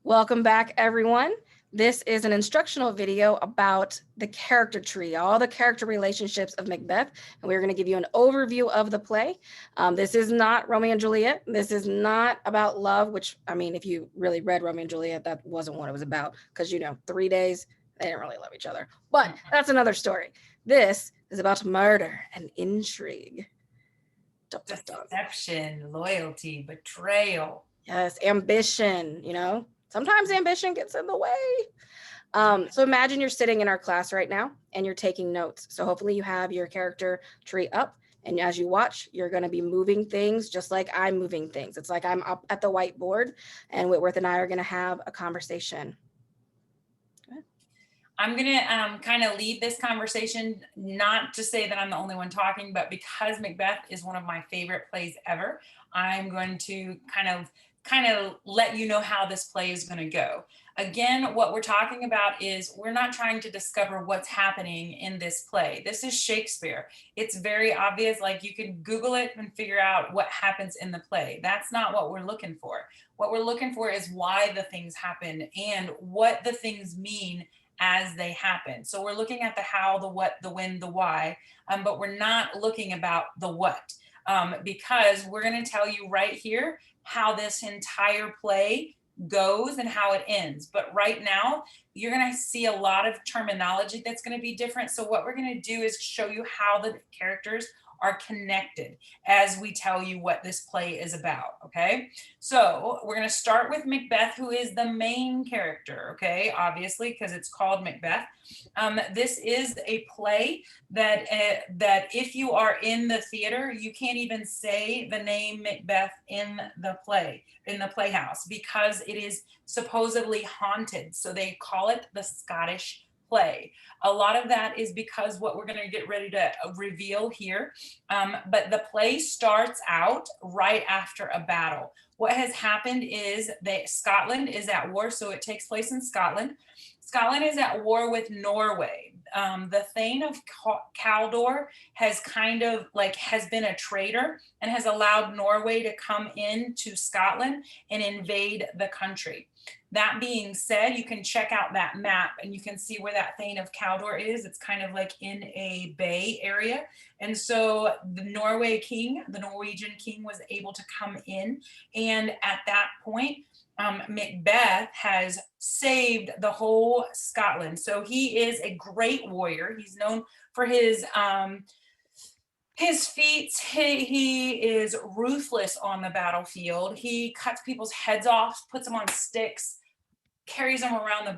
Welcome back, everyone. This is an instructional video about the character tree, all the character relationships of Macbeth, and we're going to give you an overview of the play. This is not Romeo and Juliet. This is not about love, which, I mean, if you really read Romeo and Juliet, that wasn't what it was about, because, 3 days, they didn't really love each other. But that's another story. This is about murder and intrigue. Deception, loyalty, betrayal. Yes, ambition, sometimes ambition gets in the way. So imagine you're sitting in our class right now and you're taking notes. So hopefully you have your character tree up, and as you watch, you're going to be moving things just like I'm moving things. It's like I'm up at the whiteboard and Whitworth and I are going to have a conversation. I'm going to kind of lead this conversation, not to say that I'm the only one talking, but because Macbeth is one of my favorite plays ever, I'm going to kind of let you know how this play is going to go. Again, what we're talking about is we're not trying to discover what's happening in this play. This is Shakespeare. It's very obvious, like you can Google it and figure out what happens in the play. That's not what we're looking for. What we're looking for is why the things happen and what the things mean as they happen. So we're looking at the how, the what, the when, the why, but we're not looking about the what, because we're going to tell you right here how this entire play goes and how it ends. But right now, you're going to see a lot of terminology that's going to be different. So what we're going to do is show you how the characters are connected as we tell you what this play is about, okay? So we're gonna start with Macbeth, who is the main character, okay? Obviously, because it's called Macbeth. This is a play that if you are in the theater, you can't even say the name Macbeth in the playhouse, because it is supposedly haunted. So they call it the Scottish play. A lot of that is because what we're going to get ready to reveal here. But the play starts out right after a battle. What has happened is that Scotland is at war, so it takes place in Scotland. Scotland is at war with Norway. The Thane of Cawdor has has been a traitor and has allowed Norway to come into Scotland and invade the country. That being said, you can check out that map and you can see where that Thane of Cawdor is. It's kind of like in a bay area. And so the Norwegian king was able to come in. And at that point, Macbeth has saved the whole Scotland. So he is a great warrior. He's known for his feats. He is ruthless on the battlefield. He cuts people's heads off, puts them on sticks, carries them around the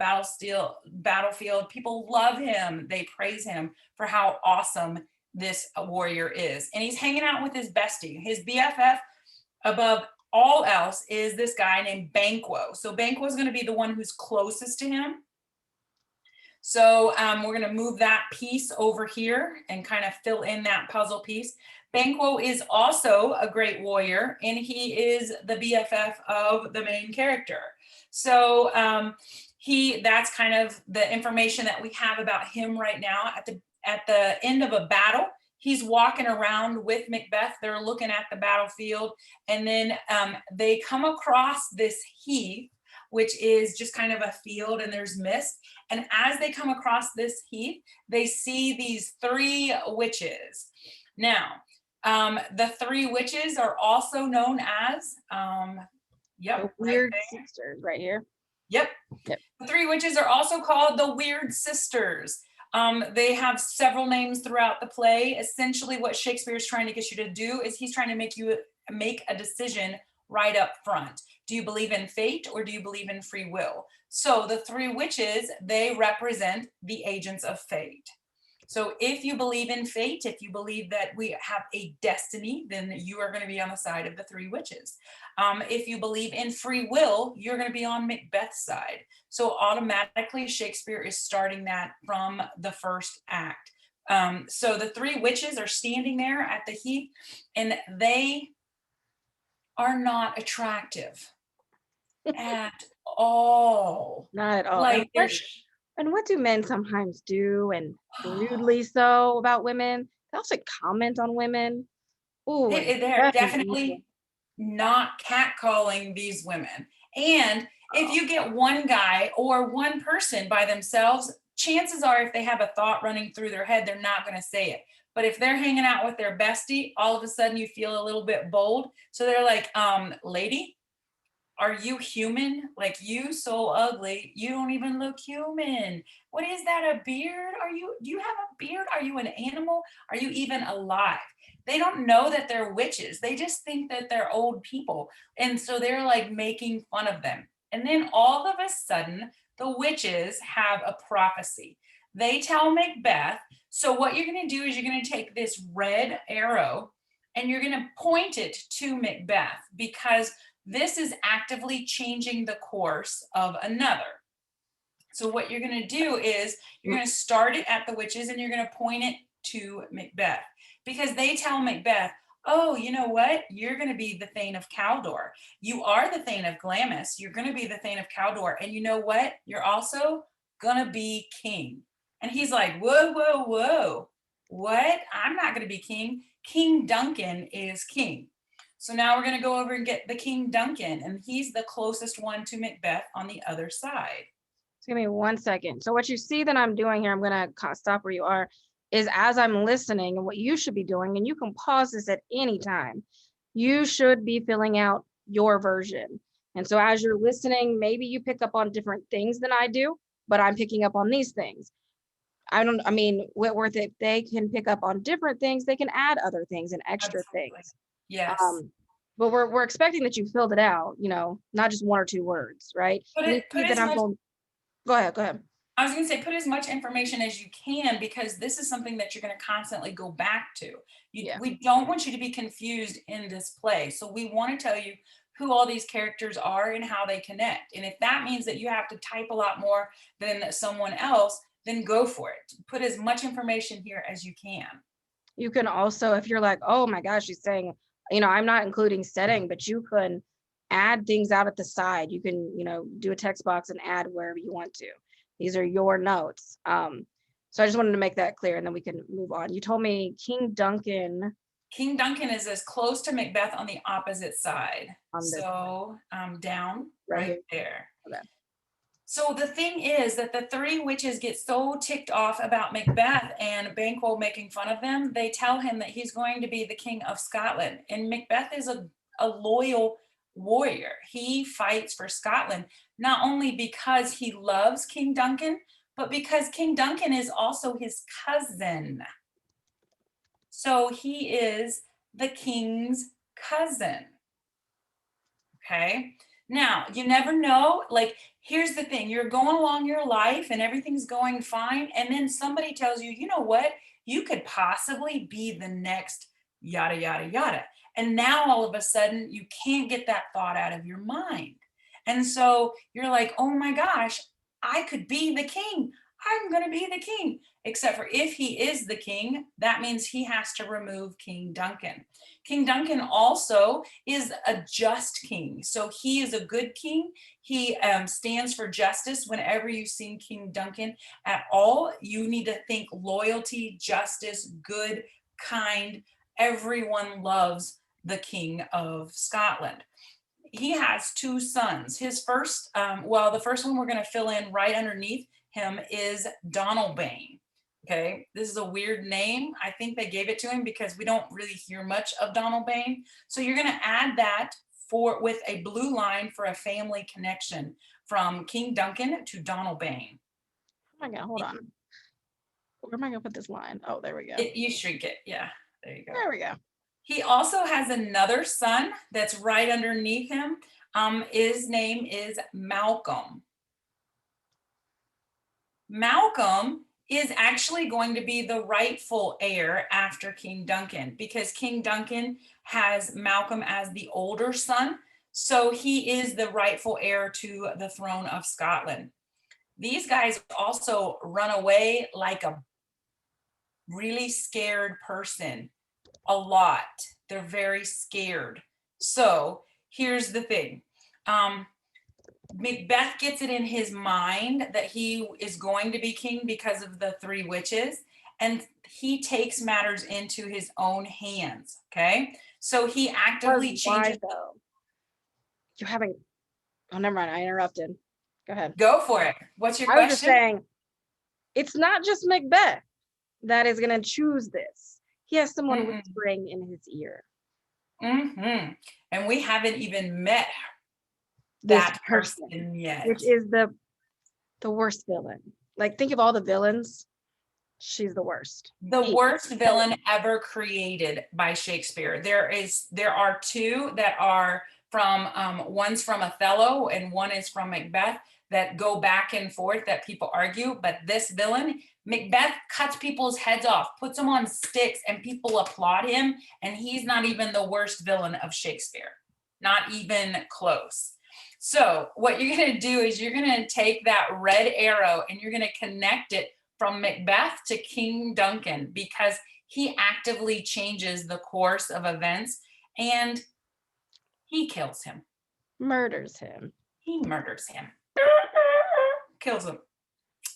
battlefield. People love him. They praise him for how awesome this warrior is. And he's hanging out with his bestie. His BFF above all else is this guy named Banquo. So Banquo is going to be the one who's closest to him. So we're going to move that piece over here and kind of fill in that puzzle piece. Banquo is also a great warrior, and he is the BFF of the main character. So that's kind of the information that we have about him right now. At the end of a battle, he's walking around with Macbeth. They're looking at the battlefield, and then they come across this heath, which is just kind of a field, and there's mist. And as they come across this heath, they see these 3 witches. Now, the 3 witches are also known as, the Weird Sisters right here. Yep. The 3 witches are also called the Weird Sisters. They have several names throughout the play. Essentially, what Shakespeare is trying to get you to do is he's trying to make you make a decision right up front. Do you believe in fate or do you believe in free will? So the 3 witches, they represent the agents of fate. So if you believe in fate, if you believe that we have a destiny, then you are going to be on the side of the 3 witches. If you believe in free will, you're going to be on Macbeth's side. So automatically Shakespeare is starting that from the first act. So the 3 witches are standing there at the heath, and they are not attractive at all. Not at all. Like, and what do men sometimes do, and rudely so, about women? They also comment on women. Ooh, they're definitely not catcalling these women. And if you get one guy or one person by themselves, chances are if they have a thought running through their head, they're not going to say it. But if they're hanging out with their bestie, all of a sudden you feel a little bit bold. So they're like, lady, are you human? Like, you so ugly, you don't even look human. What is that, a beard? Do you have a beard? Are you an animal? Are you even alive? They don't know that they're witches. They just think that they're old people. And so they're like making fun of them. And then all of a sudden, the witches have a prophecy. They tell Macbeth, so what you're going to do is you're going to take this red arrow and you're going to point it to Macbeth, because this is actively changing the course of another. So what you're going to do is you're going to start it at the witches and you're going to point it to Macbeth, because they tell Macbeth, oh, you know what? You're going to be the Thane of Cawdor. You are the Thane of Glamis. You're going to be the Thane of Cawdor. And you know what? You're also going to be king. And he's like, whoa, whoa, whoa. What? I'm not going to be king. King Duncan is king. So now we're going to go over and get the King Duncan, and he's the closest one to Macbeth on the other side. Give me 1 second. So what you see that I'm doing here, I'm going to stop where you are, is as I'm listening, and what you should be doing, and you can pause this at any time, you should be filling out your version. And so as you're listening, maybe you pick up on different things than I do, but I'm picking up on these things. I mean, Whitworth, if they can pick up on different things, they can add other things and extra Absolutely. things. Yes. But we're expecting that you filled it out, not just 1 or 2 words, right? Go ahead. I was going to say, put as much information as you can, because this is something that you're going to constantly go back to. We don't want you to be confused in this play. So we want to tell you who all these characters are and how they connect. And if that means that you have to type a lot more than someone else, then go for it. Put as much information here as you can. You can also, if you're like, oh my gosh, she's saying, I'm not including setting, but you can add things out at the side. You can, do a text box and add wherever you want to. These are your notes. So I just wanted to make that clear, and then we can move on. You told me King Duncan. King Duncan is as close to Macbeth on the opposite side. On down right there. Okay. So the thing is that the 3 witches get so ticked off about Macbeth and Banquo making fun of them, they tell him that he's going to be the King of Scotland. And Macbeth is a loyal warrior. He fights for Scotland, not only because he loves King Duncan, but because King Duncan is also his cousin. So he is the king's cousin. Okay. Now, you never know. Like, here's the thing. You're going along your life and everything's going fine. And then somebody tells you, you know what? You could possibly be the next yada, yada, yada. And now all of a sudden you can't get that thought out of your mind. And so you're like, oh my gosh, I could be the king. I'm going to be the king. Except for if he is the king, that means he has to remove King Duncan. King Duncan also is a just king. So he is a good king. He stands for justice. Whenever you see King Duncan at all, you need to think loyalty, justice, good, kind. Everyone loves the King of Scotland. He has 2 sons. His first, the first one we're going to fill in right underneath him is Donalbain. Okay, this is a weird name. I think they gave it to him because we don't really hear much of Donalbain. So you're going to add that with a blue line for a family connection from King Duncan to Donalbain. Oh my God, hold on. Where am I going to put this line? Oh, there we go. You shrink it. Yeah, there you go. There we go. He also has another son that's right underneath him. His name is Malcolm. Malcolm is actually going to be the rightful heir after King Duncan, because King Duncan has Malcolm as the older son. So he is the rightful heir to the throne of Scotland. These guys also run away like a really scared person a lot. They're very scared. So here's the thing. Macbeth gets it in his mind that he is going to be king because of the 3 witches, and he takes matters into his own hands. Okay, so he actively changes. Why, though? You're having Oh, never mind. I interrupted. Go ahead. Go for it. What's your I was just question? saying, it's not just Macbeth that is going to choose this. He has someone Mm-mm. whispering in his ear. Mm-hmm. And we haven't even met This that person, person yet. which is the worst villain. Like, think of all the villains. She's the worst. The Hate. worst villain ever created by Shakespeare. There are two that are from one's from Othello and one is from Macbeth that go back and forth that people argue. But this villain, Macbeth, cuts people's heads off, puts them on sticks, and people applaud him. And he's not even the worst villain of Shakespeare, not even close. So what you're going to do is you're going to take that red arrow and you're going to connect it from Macbeth to King Duncan, because he actively changes the course of events and he kills him. Murders him. He murders him. Kills him.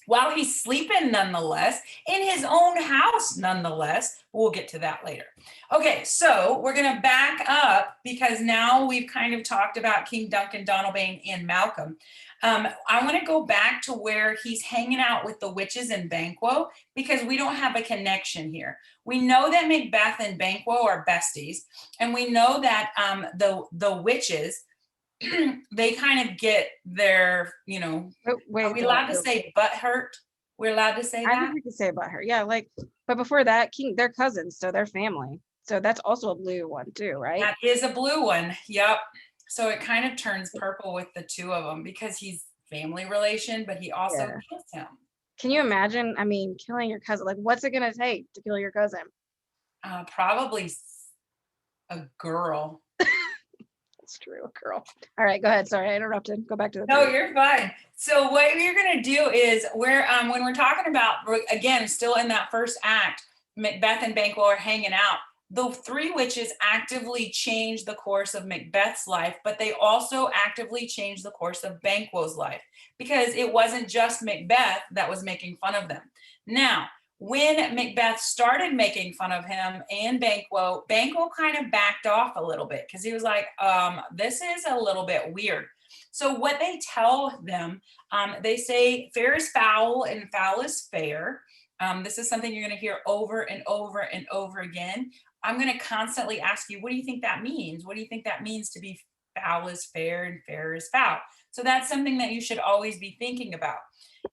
While he's sleeping, nonetheless, in his own house, nonetheless. We'll get to that later. Okay, so we're going to back up because now we've kind of talked about King Duncan, Donalbain, and Malcolm. I want to go back to where he's hanging out with the witches in Banquo because we don't have a connection here. We know that Macbeth and Banquo are besties, and we know that the witches, they kind of get their, Wait, are we allowed to say butt hurt? We're allowed to say I that? think we could say about her. Yeah, like, but before that, they're cousins, so they're family. So that's also a blue one too, right? That is a blue one. Yep. So it kind of turns purple with the two of them because he's family relation, but he also kills him. Can you imagine? I mean, killing your cousin. Like, what's it gonna take to kill your cousin? Probably a girl. That's true, a girl. All right, go ahead. Sorry, I interrupted. Go back to the. No, you're fine. So what we're gonna do is when we're talking about, again, still in that first act, Macbeth and Banquo are hanging out. The three witches actively change the course of Macbeth's life, but they also actively change the course of Banquo's life because it wasn't just Macbeth that was making fun of them. Now, when Macbeth started making fun of him and Banquo kind of backed off a little bit because he was like, this is a little bit weird. So what they tell them, they say fair is foul and foul is fair. This is something you're going to hear over and over and over again. I'm going to constantly ask you, what do you think that means? What do you think that means to be foul is fair and fair is foul? So that's something that you should always be thinking about.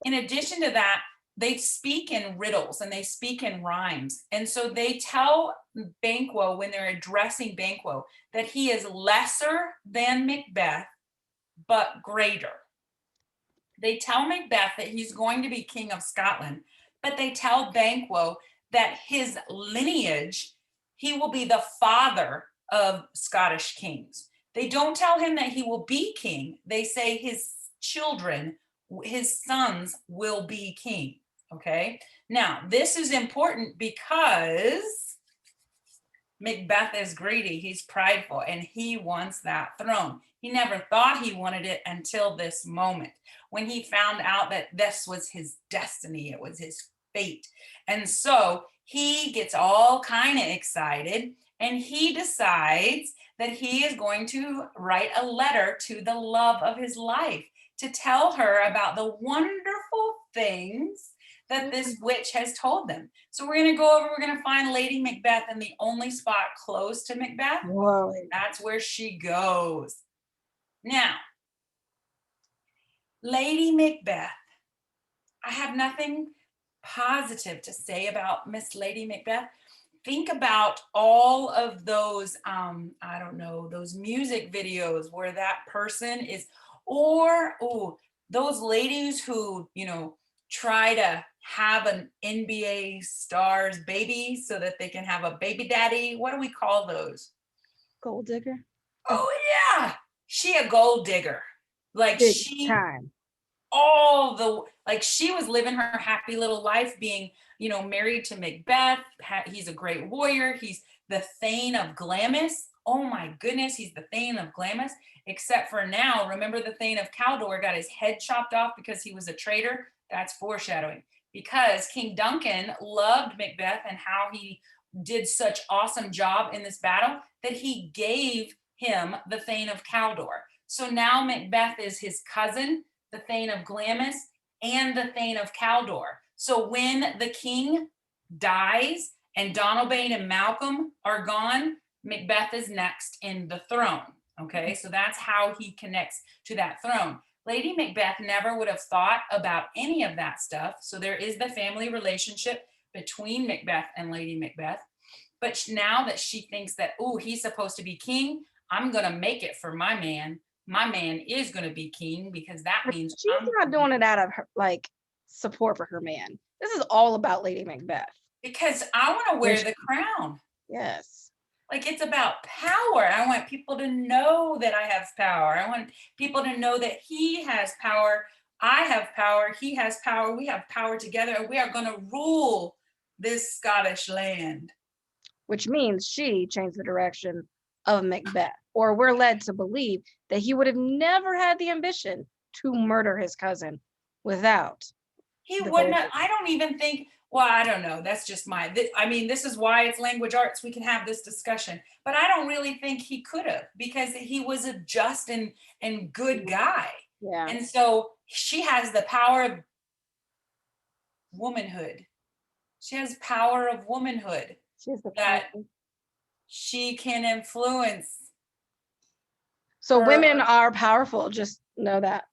In addition to that, they speak in riddles and they speak in rhymes. And so they tell Banquo, when they're addressing Banquo, that he is lesser than Macbeth, but greater. They tell Macbeth that he's going to be king of Scotland, but they tell Banquo that his lineage, he will be the father of Scottish kings. They don't tell him that he will be king. They say his children, his sons will be king. Okay. Now, this is important because Macbeth is greedy. He's prideful and he wants that throne. He never thought he wanted it until this moment when he found out that this was his destiny. It was his fate. And so he gets all kind of excited and he decides that he is going to write a letter to the love of his life to tell her about the wonderful things that this witch has told them. So we're going to go over, we're going to find Lady Macbeth in the only spot close to Macbeth. Whoa. That's where she goes. Now, Lady Macbeth, I have nothing positive to say about Miss Lady Macbeth. Think about all of those, I don't know, those music videos where that person is, or those ladies who, try to have an NBA star's baby so that they can have a baby daddy. What do we call those? Gold digger. Oh yeah, she a gold digger. Like Big she time. She was living her happy little life being, married to Macbeth. He's a great warrior. He's the Thane of Glamis. Oh my goodness, he's the Thane of Glamis. Except for now, remember the Thane of Cawdor got his head chopped off because he was a traitor? That's foreshadowing. Because King Duncan loved Macbeth and how he did such awesome job in this battle that he gave him the Thane of Cawdor. So now Macbeth is his cousin, the Thane of Glamis, and the Thane of Cawdor. So when the king dies and Donalbain and Malcolm are gone, Macbeth is next in the throne. Okay, so that's how he connects to that throne. Lady Macbeth never would have thought about any of that stuff. So there is the family relationship between Macbeth and Lady Macbeth. But now that she thinks that, oh, he's supposed to be king, I'm going to make it for my man. My man is going to be king because that means she's not doing it out of her, like, support for her man. This is all about Lady Macbeth. Because I want to wear the crown. Yes. Like, it's about power. I want people to know that I have power. I want people to know that he has power. I have power. He has power. We have power together. And we are going to rule this Scottish land. Which means she changed the direction of Macbeth, or we're led to believe that he would have never had the ambition to murder his cousin without. He wouldn't have, I don't even think, well, I don't know. That's just I mean, this is why it's language arts. We can have this discussion, but I don't really think he could have, because he was a just and good guy. Yeah. And so she has the power of womanhood. She has power of womanhood that she can influence. So women are powerful. Just know that.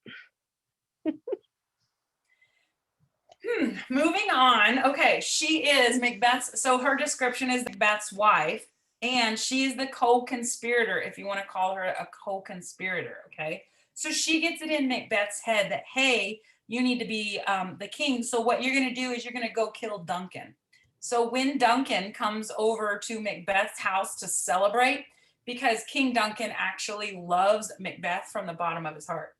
Moving on. Okay, she is Macbeth's. So her description is Macbeth's wife, and she's the co-conspirator, if you want to call her a co-conspirator. Okay, so she gets it in Macbeth's head that, hey, you need to be the king. So what you're going to do is you're going to go kill Duncan. So when Duncan comes over to Macbeth's house to celebrate, because King Duncan actually loves Macbeth from the bottom of his heart.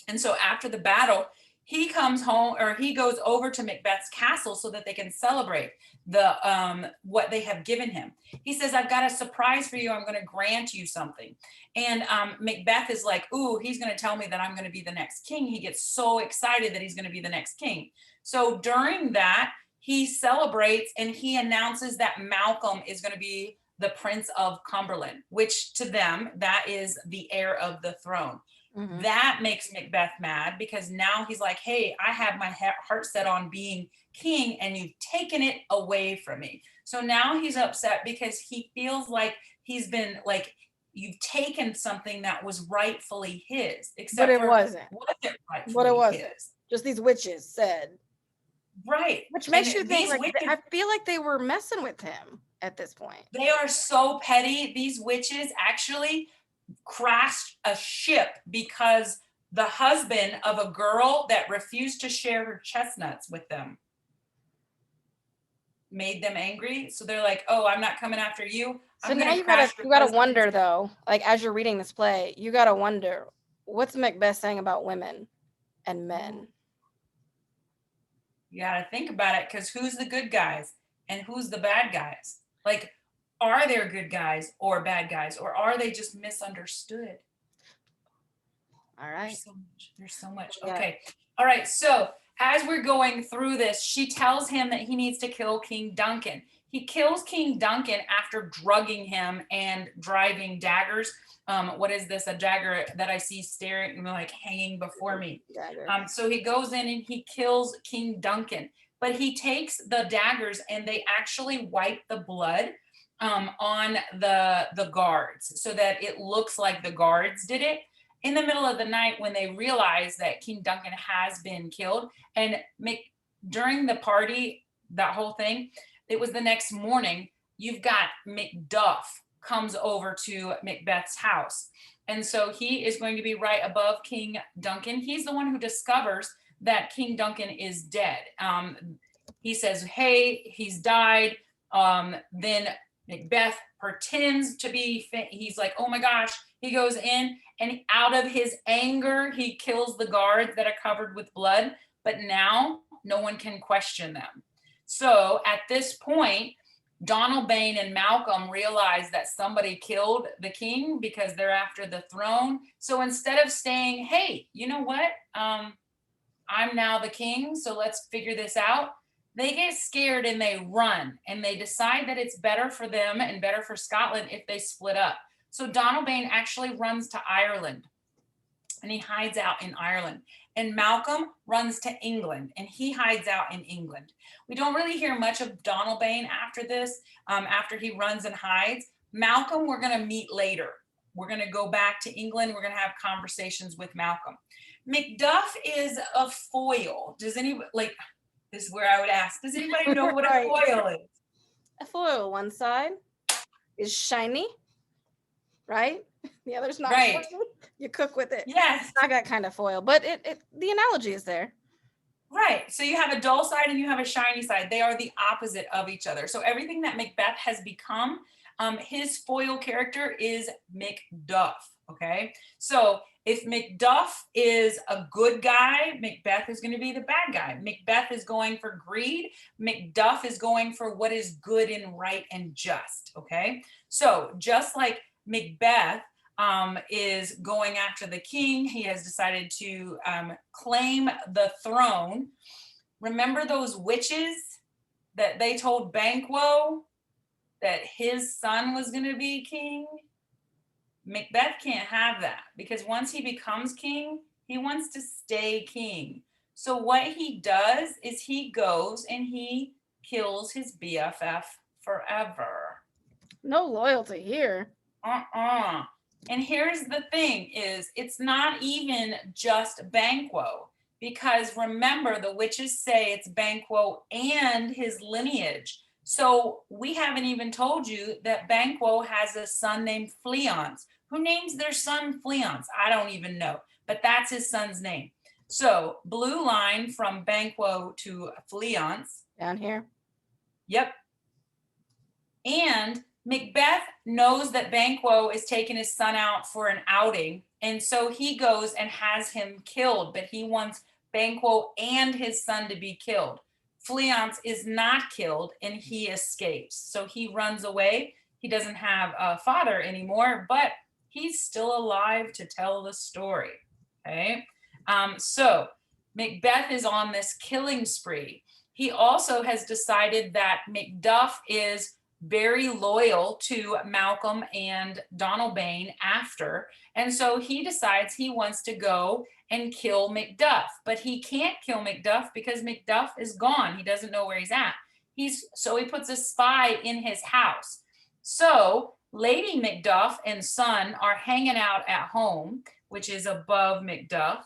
And so after the battle, he comes home, or he goes over to Macbeth's castle so that they can celebrate the what they have given him. He says, I've got a surprise for you. I'm going to grant you something. And Macbeth is like, ooh, he's going to tell me that I'm going to be the next king. He gets so excited that he's going to be the next king. So during that, he celebrates and he announces that Malcolm is going to be the Prince of Cumberland, which to them, that is the heir of the throne. Mm-hmm. That makes Macbeth mad, because now he's like, hey, I have my heart set on being king and you've taken it away from me. So now he's upset because he feels like he's been like, you've taken something that was rightfully his, except but it wasn't. But it wasn't. His. Just these witches said. Right. Which makes you think, like, I feel like they were messing with him at this point. They are so petty. These witches actually crashed a ship because the husband of a girl that refused to share her chestnuts with them made them angry. So they're like, oh, I'm not coming after you. So now you gotta wonder, though, like, as you're reading this play, you gotta wonder, what's Macbeth saying about women and men? You gotta think about it, because who's the good guys and who's the bad guys? Like, are there good guys or bad guys, or are they just misunderstood? All right. There's so much. Yeah. Okay. All right. So as we're going through this, she tells him that he needs to kill King Duncan. He kills King Duncan after drugging him and driving daggers. What is this? A dagger that I see staring, like hanging before me. So he goes in and he kills King Duncan, but he takes the daggers and they actually wipe the blood on the guards so that it looks like the guards did it. In the middle of the night, when they realize that King Duncan has been killed, and during the party, that whole thing, it was the next morning, you've got Macduff comes over to Macbeth's house. And so he is going to be right above King Duncan. He's the one who discovers that King Duncan is dead. He says, hey, he's died. Then Macbeth pretends to be, he's like, oh my gosh. He goes in and out of his anger, he kills the guards that are covered with blood, but now no one can question them. So at this point, Donalbain and Malcolm realize that somebody killed the king because they're after the throne. So instead of saying, hey, you know what? I'm now the king, so let's figure this out. They get scared and they run, and they decide that it's better for them and better for Scotland if they split up. So Donalbain actually runs to Ireland. and he hides out in Ireland. And Malcolm runs to England and he hides out in England. We don't really hear much of Donalbain after this, after he runs and hides. Malcolm, we're going to meet later. We're going to go back to England. We're going to have conversations with Malcolm. Macduff is a foil. Does anybody, like, this is where I would ask, does anybody know what a foil is? A foil, one side is shiny, right? The other's not right. shiny. You cook with it. Yes. It's not that kind of foil, but the analogy is there. Right. So you have a dull side and you have a shiny side. They are the opposite of each other. So everything that Macbeth has become, his foil character is Macduff. Okay. So if Macduff is a good guy, Macbeth is going to be the bad guy. Macbeth is going for greed. Macduff is going for what is good and right and just. Okay. So just like Macbeth is going after the king, he has decided to claim the throne. Remember those witches that they told Banquo that his son was going to be king? Macbeth can't have that, because once he becomes king, he wants to stay king. So what he does is he goes and he kills his BFF forever. No loyalty here. And here's the thing is, it's not even just Banquo, because remember, the witches say it's Banquo and his lineage. So we haven't even told you that Banquo has a son named Fleance. Who names their son Fleance? I don't even know, but that's his son's name. So blue line from Banquo to Fleance. Down here. Yep. And Macbeth knows that Banquo is taking his son out for an outing. And so he goes and has him killed, but he wants Banquo and his son to be killed. Fleance is not killed and he escapes. So he runs away. He doesn't have a father anymore, but he's still alive to tell the story. Okay. So Macbeth is on this killing spree. He also has decided that Macduff is very loyal to Malcolm and Donalbain after. And so he decides he wants to go and kill Macduff, but he can't kill Macduff because Macduff is gone. He doesn't know where he's at. So he puts a spy in his house. So Lady Macduff and son are hanging out at home, which is above Macduff.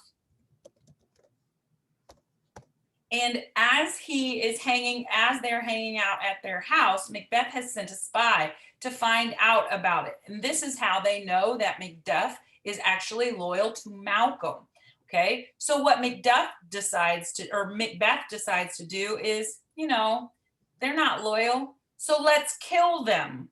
And as they're hanging out at their house, Macbeth has sent a spy to find out about it. And this is how they know that Macduff is actually loyal to Malcolm. Okay, so what Macbeth decides to do is, they're not loyal, so let's kill them.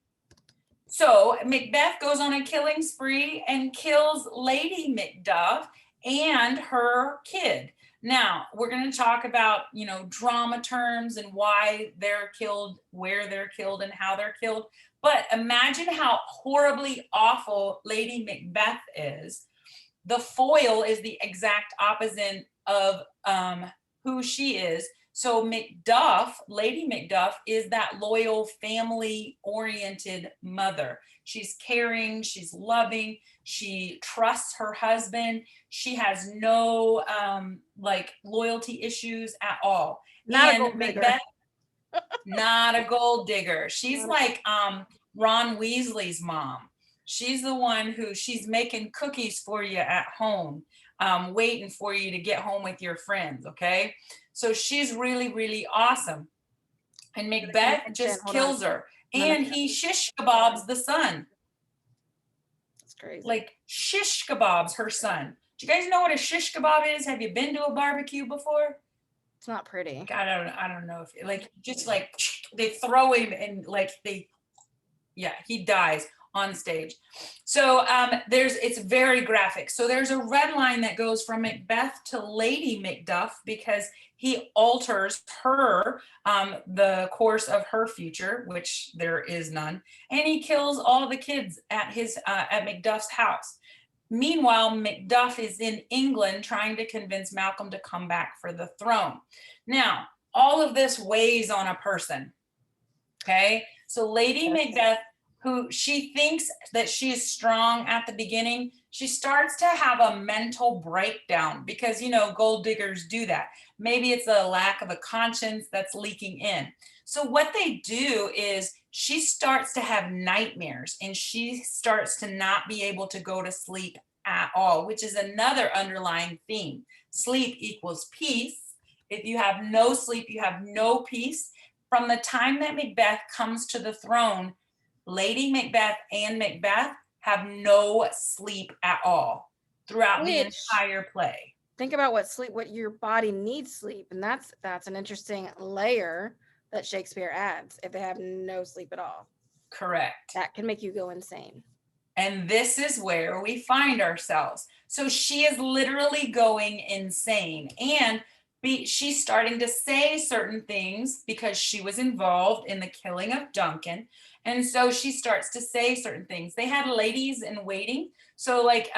So Macbeth goes on a killing spree and kills Lady Macduff and her kid. Now, we're going to talk about, drama terms and why they're killed, where they're killed, and how they're killed. But imagine how horribly awful Lady Macbeth is. The foil is the exact opposite of who she is. So Macduff, Lady Macduff, is that loyal, family-oriented mother. She's caring, she's loving, she trusts her husband. She has no loyalty issues at all. Not a gold digger. Not a gold digger. She's like Ron Weasley's mom. She's the one who she's making cookies for you at home, waiting for you to get home with your friends. Okay. So she's really, really awesome. And Macbeth just kills her. And he shish kebabs the son. That's crazy. Like shish kebabs her son. Do you guys know what a shish kebab is? Have you been to a barbecue before? It's not pretty. I don't know if they throw him and he dies on stage. So it's very graphic. So there's a red line that goes from Macbeth to Lady Macduff because he alters her, the course of her future, which there is none, and he kills all the kids at Macduff's house. Meanwhile, Macduff is in England trying to convince Malcolm to come back for the throne. Now, all of this weighs on a person. Okay, so Lady Macbeth who she thinks that she is strong at the beginning, she starts to have a mental breakdown because, you know, gold diggers do that. Maybe it's a lack of a conscience that's leaking in. So what they do is she starts to have nightmares and she starts to not be able to go to sleep at all, which is another underlying theme. Sleep equals peace. If you have no sleep, you have no peace. From the time that Macbeth comes to the throne, Lady Macbeth and Macbeth have no sleep at all throughout the Which, entire play. think about what your body needs sleep, and that's an interesting layer that Shakespeare adds. If they have no sleep at all, Correct. that can make you go insane. And this is where we find ourselves. So she is literally going insane. And she's starting to say certain things because she was involved in the killing of Duncan. And so she starts to say certain things. They had ladies in waiting. So like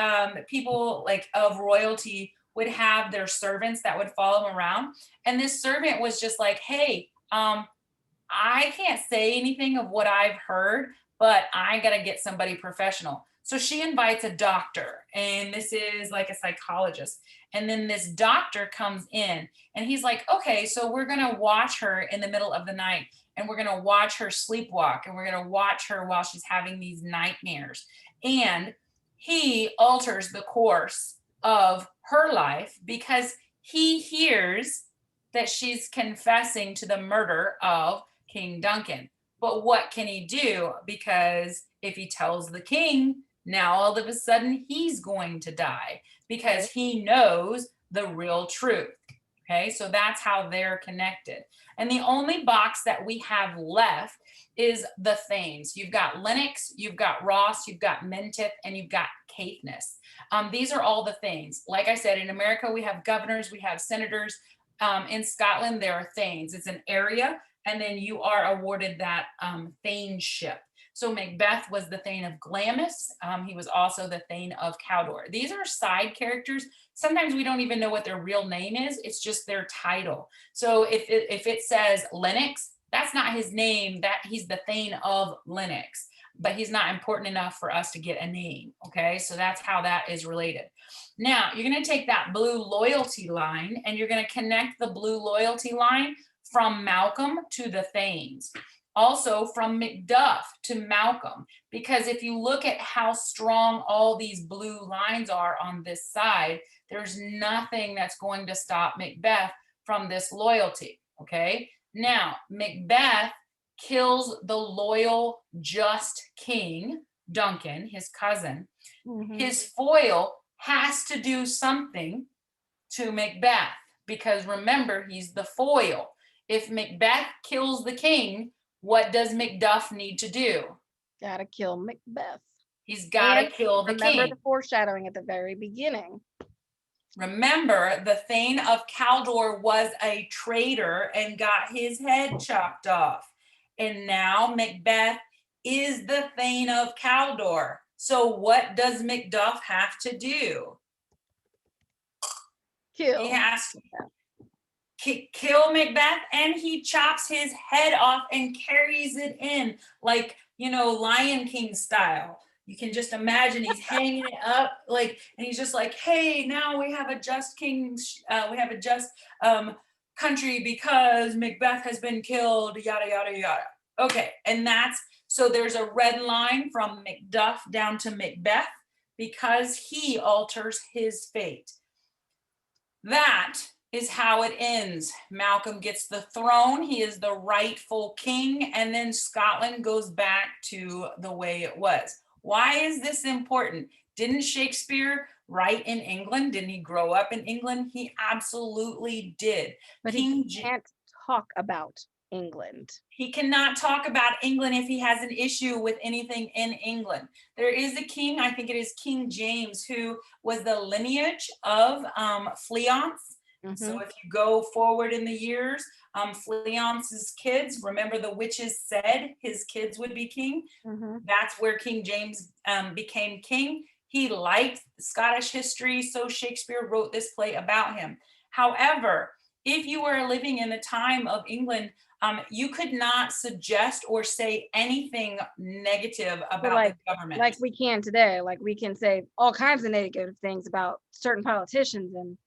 people like of royalty would have their servants that would follow them around. And this servant was just like, hey, I can't say anything of what I've heard, but I got to get somebody professional. So she invites a doctor, and this is like a psychologist. And then this doctor comes in and he's like, okay, so we're going to watch her in the middle of the night and we're going to watch her sleepwalk and we're going to watch her while she's having these nightmares. And he alters the course of her life because he hears that she's confessing to the murder of King Duncan. But what can he do? Because if he tells the king, now all of a sudden he's going to die because he knows the real truth. Okay, so that's how they're connected. And the only box that we have left is the Thanes. You've got Lennox, you've got Ross, you've got Menteith, and you've got Caithness. These are all the Thanes. Like I said, in America, we have governors, we have senators. In Scotland, there are Thanes. It's an area, and then you are awarded that thaneship. So Macbeth was the Thane of Glamis. He was also the Thane of Cawdor. These are side characters. Sometimes we don't even know what their real name is. It's just their title. So if it says Lennox, that's not his name. That he's the Thane of Lennox, but he's not important enough for us to get a name. Okay, so that's how that is related. Now you're going to take that blue loyalty line and you're going to connect the blue loyalty line from Malcolm to the Thanes. Also from Macduff to Malcolm, because if you look at how strong all these blue lines are on this side, there's nothing that's going to stop Macbeth from this loyalty. Okay, now Macbeth kills the loyal, just king, Duncan, his cousin. Mm-hmm. His foil has to do something to Macbeth because remember, he's the foil. If Macbeth kills the king, what does Macduff need to do? Gotta kill Macbeth. He's gotta kill the king. Remember the foreshadowing at the very beginning. Remember, the Thane of Cawdor was a traitor and got his head chopped off. And now Macbeth is the Thane of Cawdor. So what does Macduff have to do? Kill. He has to kill Macbeth, and he chops his head off and carries it in like, you know, Lion King style. You can just imagine he's hanging it up like, and he's just like, hey, now we have a just king, we have a just country because Macbeth has been killed, yada, yada, yada. Okay, and that's, so there's a red line from Macduff down to Macbeth because he alters his fate. That is how it ends. Malcolm gets the throne. He is the rightful king, and then Scotland goes back to the way it was. Why is this important? Didn't Shakespeare write in England? Didn't he grow up in England? He absolutely did. But he can't talk about England. He cannot talk about England if he has an issue with anything in England. There is a king, I think it is King James, who was the lineage of Fleance. Mm-hmm. So if you go forward in the years, Fleance's kids, remember the witches said his kids would be king. Mm-hmm. That's where King James became king. He liked Scottish history, so Shakespeare wrote this play about him. However, if you were living in the time of England, you could not suggest or say anything negative So about the government. like we can today, like we can say all kinds of negative things about certain politicians and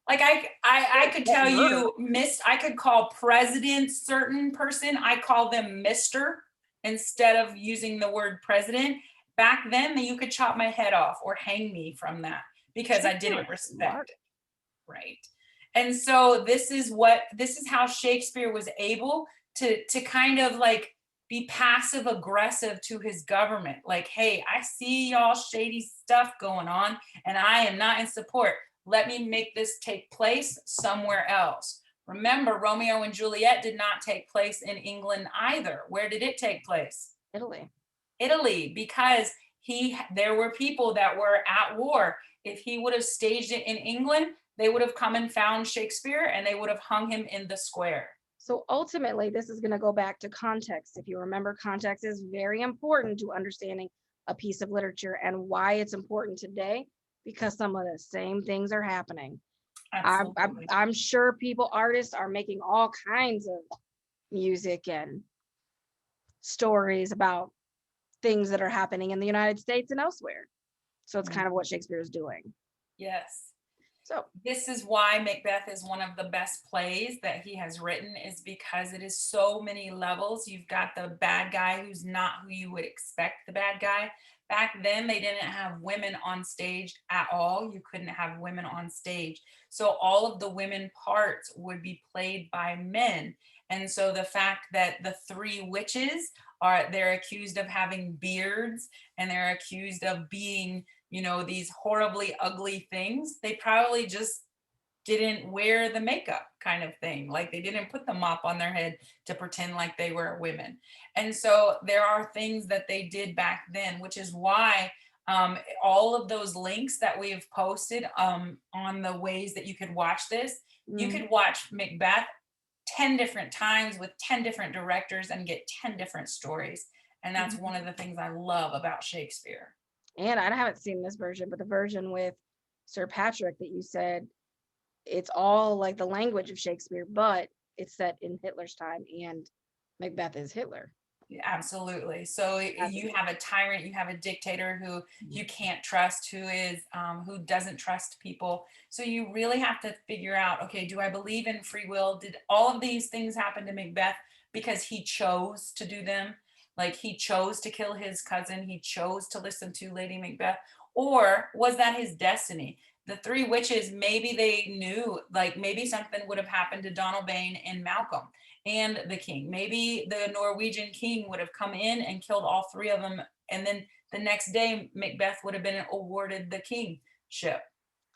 Like I could tell murder. you, I could call president certain person. I call them Mister instead of using the word president. Back then, you could chop my head off or hang me from that because I Shakespeare didn't was respect smart. it. Right. And so this is how Shakespeare was able to kind of like be passive aggressive to his government. Like, hey, I see y'all shady stuff going on and I am not in support. Let me make this take place somewhere else. Remember, Romeo and Juliet did not take place in England either. Where did it take place? Italy. Italy, because there were people that were at war. If he would have staged it in England, they would have come and found Shakespeare and they would have hung him in the square. So ultimately, this is going to go back to context. If you remember, context is very important to understanding a piece of literature and why it's important today, because some of the same things are happening. Absolutely. I'm sure artists are making all kinds of music and stories about things that are happening in the United States and elsewhere. So it's kind of what Shakespeare is doing. Yes. So This is why Macbeth is one of the best plays that he has written, is because it is so many levels. You've got the bad guy who's not who you would expect the bad guy. Back then, they didn't have women on stage at all. You couldn't have women on stage. So all of the women parts would be played by men. And so the fact that the three witches they're accused of having beards and they're accused of being, these horribly ugly things, they probably just didn't wear the makeup kind of thing. Like they didn't put the mop on their head to pretend like they were women. And so there are things that they did back then, which is why all of those links that we have posted on the ways that you could watch this, you could watch Macbeth 10 different times with 10 different directors and get 10 different stories. And that's one of the things I love about Shakespeare. and I haven't seen this version, but the version with Sir Patrick that you said, it's all like the language of Shakespeare, but it's set in Hitler's time and Macbeth is Hitler. Yeah, absolutely. So you have a tyrant, you have a dictator who you can't trust, who doesn't trust people. So you really have to figure out, okay, do I believe in free will? Did all of these things happen to Macbeth because he chose to do them? Like he chose to kill his cousin, he chose to listen to Lady Macbeth, or was that his destiny? The three witches, maybe they knew, like maybe something would have happened to Donalbain and Malcolm and the king. Maybe the Norwegian king would have come in and killed all three of them. And then the next day, Macbeth would have been awarded the kingship.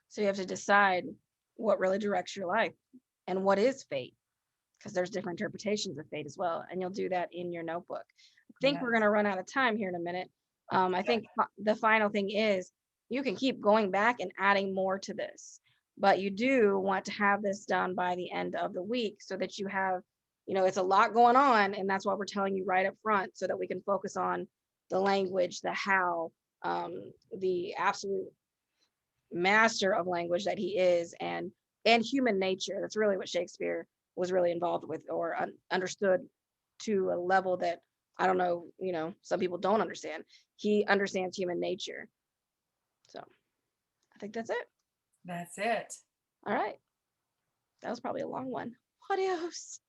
So you have to decide what really directs your life and what is fate, because there's different interpretations of fate as well. And you'll do that in your notebook. I think we're going to run out of time here in a minute. I think the final thing is you can keep going back and adding more to this, but you do want to have this done by the end of the week so that you have, it's a lot going on. And that's why we're telling you right up front so that we can focus on the language, the how, the absolute master of language that he is, and human nature. That's really what Shakespeare was really involved with or understood to a level that I don't know, some people don't understand. He understands human nature. So I think that's it. That's it. All right. That was probably a long one. Adios.